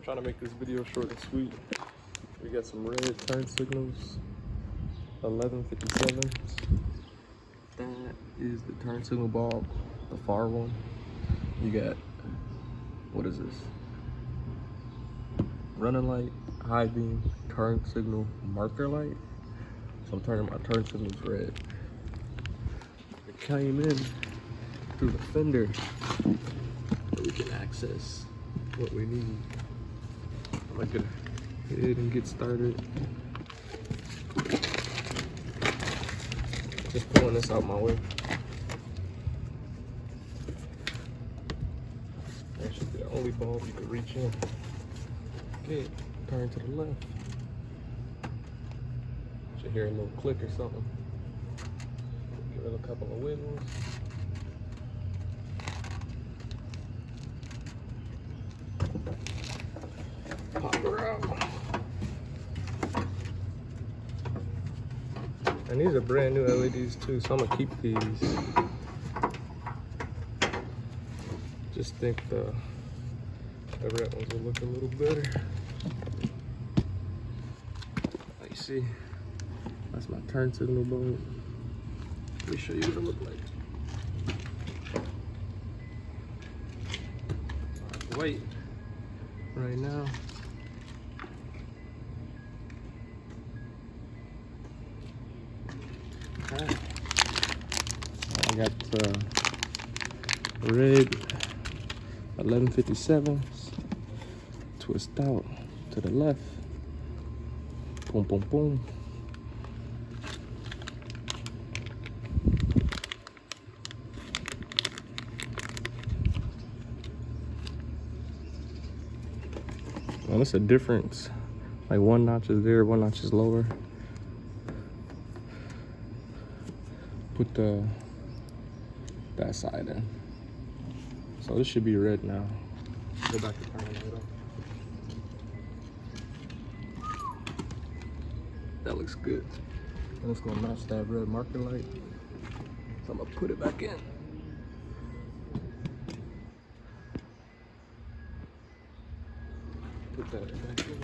trying to make this video short and sweet. We got some red turn signals, 1157s. That is the turn signal bulb, the far one. You got, what is this? Running light, high beam, turn signal, marker light. So I'm turning my turn signals red. It came in through the fender where we can access what we need. I'm gonna go ahead and get started. Just pulling this out my way. That should be the only bulb you can reach in. Okay, turn to the left. Should hear a little click or something. Give it a couple of wiggles. Pop her out. And these are brand new LEDs too, so I'm gonna keep these. Just think the red ones will look a little better. Like you see, that's my turn signal bulb. Let me show you what it looks like. Wait, right now. Okay. I got red 1157s. Twist out to the left. Boom, boom, boom. Well, that's a difference. Like one notch is there, one notch is lower. Put that side in. So this should be red now. Go back to turning it off. That looks good. And it's gonna match that red marker light. So I'm gonna put it back in. Put that back in.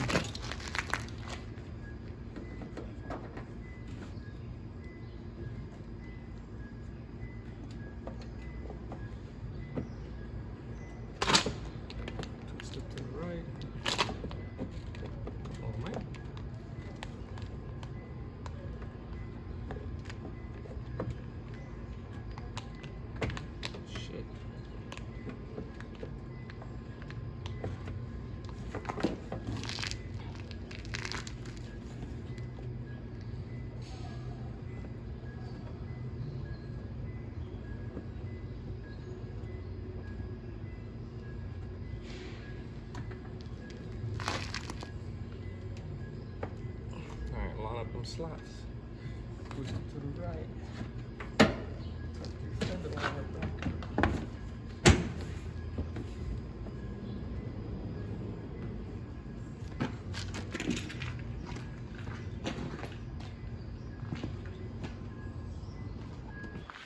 Twist it to the right. Oh man. Shit. Line up them slots. Push it to the right. Extend the line up back.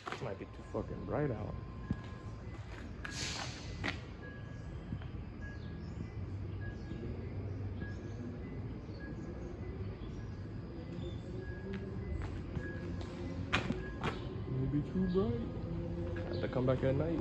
This might be too fucking bright out. Maybe too bright. Have to come back at night.